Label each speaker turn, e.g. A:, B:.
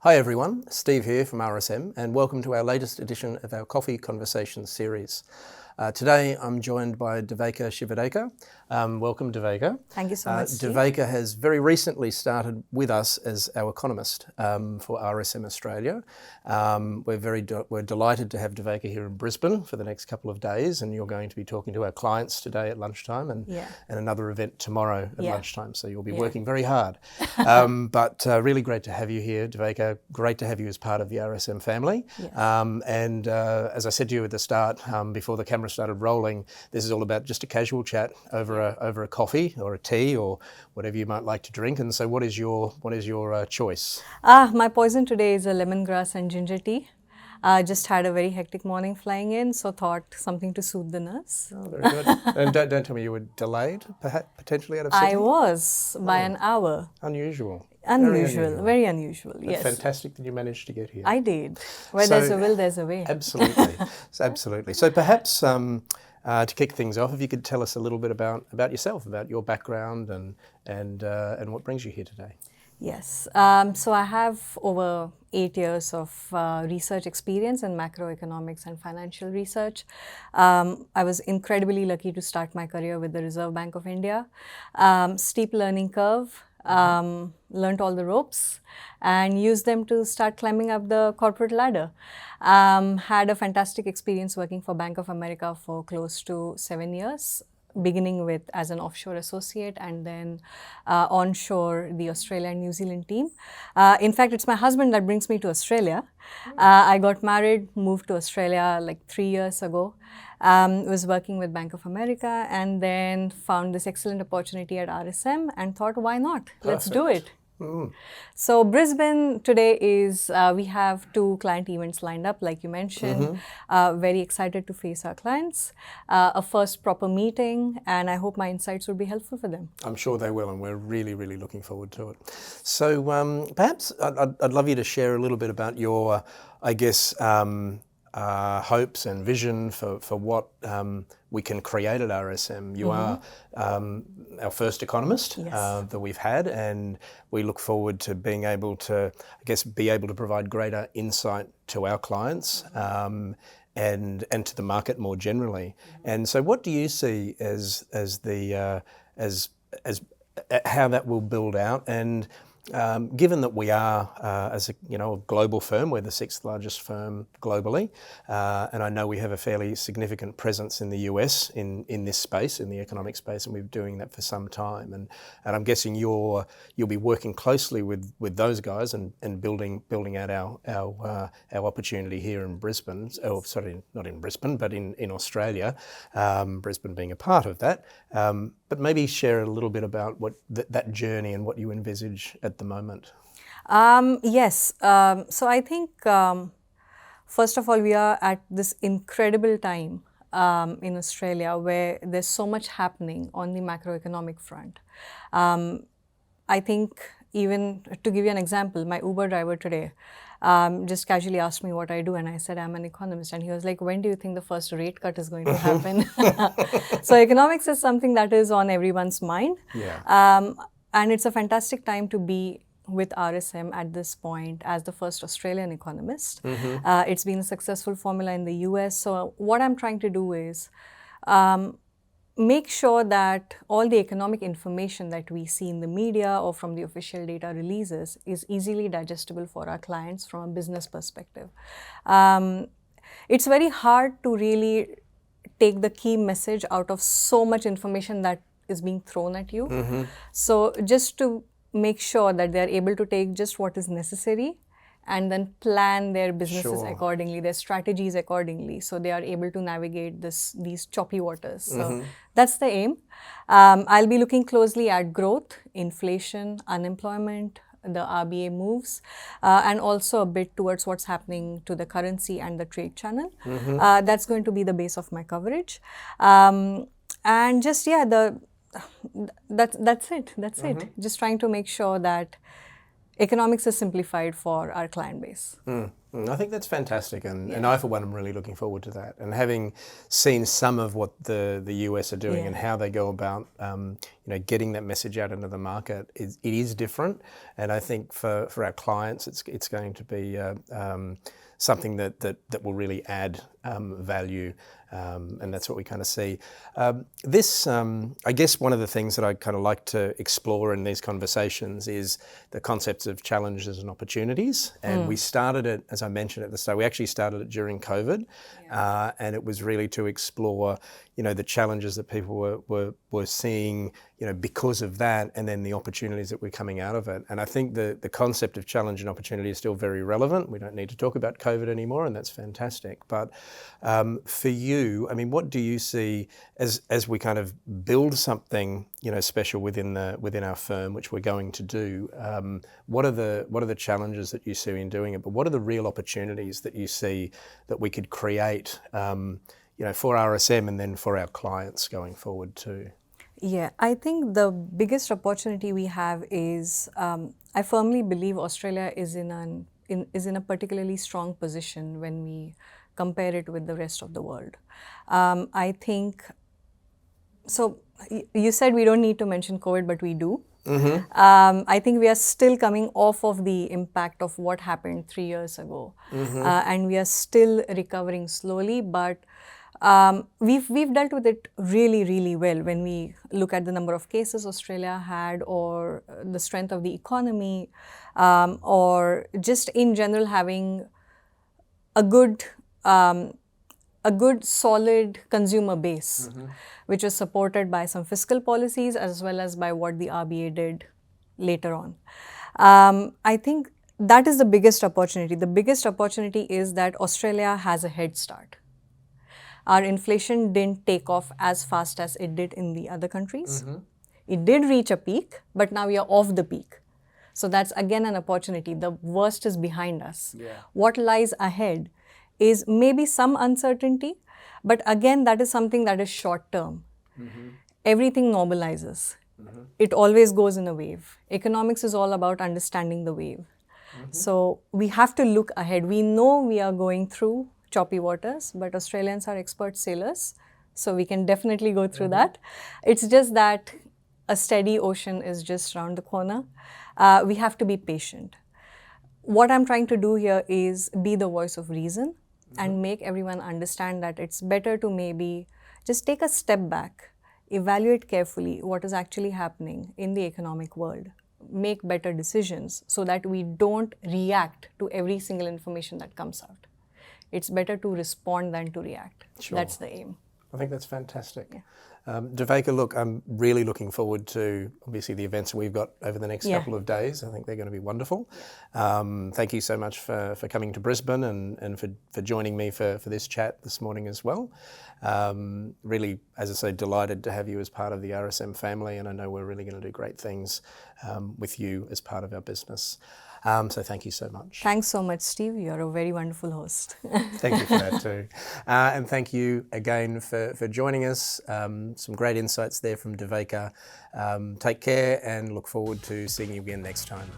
A: Hi everyone, Steve here from RSM and welcome to our latest edition of our Coffee Conversations series. Today I'm joined by Devika Shivadekar. Welcome Devika.
B: Thank you so much, Steve.
A: Devika has very recently started with us as our economist for RSM Australia. We're delighted to have Devika here in Brisbane for the next couple of days, and you're going to be talking to our clients today at lunchtime and another event tomorrow at lunchtime, so you'll be working very hard. But really great to have you here, Devika. Great to have you as part of the RSM family. And as I said to you at the start, before the camera started rolling, this is all about just a casual chat over a coffee or a tea or whatever you might like to drink. And so what is your choice?
B: My poison today is a lemongrass and ginger tea. Just had a very hectic morning flying in, so thought something to soothe the nerves.
A: Oh, very good. And don't tell me you were delayed, perhaps, potentially out of Sydney?
B: I was, by an hour.
A: Unusual.
B: Very unusual, yes.
A: Fantastic that you managed to get here.
B: I did. Where there's a will, there's a way.
A: Absolutely, absolutely. So perhaps to kick things off, if you could tell us a little bit about yourself, about your background and what brings you here today.
B: Yes. So I have over 8 years of research experience in macroeconomics and financial research. I was incredibly lucky to start my career with the Reserve Bank of India. Steep learning curve. Learned all the ropes and used them to start climbing up the corporate ladder. Had a fantastic experience working for Bank of America for close to 7 years, beginning with as an offshore associate and then onshore the Australia and New Zealand team. In fact, it's my husband that brings me to Australia. I got married, moved to Australia like 3 years ago. Was working with Bank of America and then found this excellent opportunity at RSM and thought, why not?
A: Perfect.
B: Let's do it. So Brisbane today is, we have 2 client events lined up, like you mentioned. Very excited to face our clients. A first proper meeting, and I hope my insights will be helpful for them.
A: I'm sure they will, and we're really, really looking forward to it. So perhaps I'd love you to share a little bit about your, I guess, hopes and vision for what we can create at RSM. You are our first economist that we've had, and we look forward to being able to, I guess, provide greater insight to our clients and to the market more generally. And so, what do you see as how that will build out? And given that we are, as a global firm, we're the 6th largest firm globally, and I know we have a fairly significant presence in the US in this space, in the economic space, and we've been doing that for some time. And I'm guessing you'll be working closely with those guys and building out our opportunity here in Brisbane. Oh, sorry, not in Brisbane, but in Australia. Brisbane being a part of that. But maybe share a little bit about what that journey and what you envisage at the moment.
B: Yes. So I think, first of all, we are at this incredible time in Australia where there's so much happening on the macroeconomic front. I think, even to give you an example, my Uber driver today just casually asked me what I do, and I said I'm an economist, and he was like, when do you think the first rate cut is going to happen? So economics is something that is on everyone's mind. And it's a fantastic time to be with RSM at this point as the first Australian economist. It's been a successful formula in the US. So what I'm trying to do is make sure that all the economic information that we see in the media or from the official data releases is easily digestible for our clients from a business perspective. It's very hard to really take the key message out of so much information that is being thrown at you. So just to make sure that they're able to take just what is necessary and then plan their businesses accordingly, their strategies accordingly, so they are able to navigate these choppy waters. So that's the aim. I'll be looking closely at growth, inflation, unemployment, the RBA moves, and also a bit towards what's happening to the currency and the trade channel. That's going to be the base of my coverage. And just, that's it. Just trying to make sure that economics is simplified for our client base.
A: I think that's fantastic, and I for one am really looking forward to that. And having seen some of what the US are doing and how they go about, getting that message out into the market, it is different. And I think for our clients, it's going to be something that will really add value, and that's what we kind of see. I guess one of the things that I kind of like to explore in these conversations is the concepts of challenges and opportunities. And we started it, as I mentioned at the start, we actually started it during COVID, and it was really to explore, the challenges that people were seeing, because of that, and then the opportunities that were coming out of it. And I think the concept of challenge and opportunity is still very relevant. We don't need to talk about COVID anymore, and that's fantastic. But for you, I mean, what do you see as we kind of build something, special within our firm, which we're going to do? What are the challenges that you see in doing it? But what are the real opportunities that you see that we could create, for RSM and then for our clients going forward too?
B: Yeah, I think the biggest opportunity we have is, I firmly believe Australia is in a particularly strong position when we compare it with the rest of the world. I think, so you said we don't need to mention COVID, but we do. I think we are still coming off of the impact of what happened 3 years ago, and we are still recovering slowly, but we've dealt with it really, really well when we look at the number of cases Australia had, or the strength of the economy, or just in general having a good solid consumer base, which is supported by some fiscal policies as well as by what the RBA did later on. I think that is the biggest opportunity. The biggest opportunity is that Australia has a head start. Our inflation didn't take off as fast as it did in the other countries. It did reach a peak, but now we are off the peak. So that's again an opportunity. The worst is behind us. What lies ahead is maybe some uncertainty, but again, that is something that is short term. Everything normalizes. It always goes in a wave. Economics is all about understanding the wave. So we have to look ahead. We know we are going through choppy waters, but Australians are expert sailors, so we can definitely go through that. It's just that a steady ocean is just around the corner. We have to be patient. What I'm trying to do here is be the voice of reason and make everyone understand that it's better to maybe just take a step back, evaluate carefully what is actually happening in the economic world, make better decisions so that we don't react to every single information that comes out. It's better to respond than to react.
A: Sure.
B: That's the aim.
A: I think that's fantastic. Devika, look, I'm really looking forward to, obviously, the events we've got over the next couple of days. I think they're going to be wonderful. Thank you so much for coming to Brisbane and for joining me for this chat this morning as well. Really, as I say, delighted to have you as part of the RSM family, and I know we're really going to do great things with you as part of our business. So thank you so much.
B: Thanks so much, Steve. You're a very wonderful host.
A: Thank you for that too. And thank you again for joining us. Some great insights there from Devika. Take care and look forward to seeing you again next time.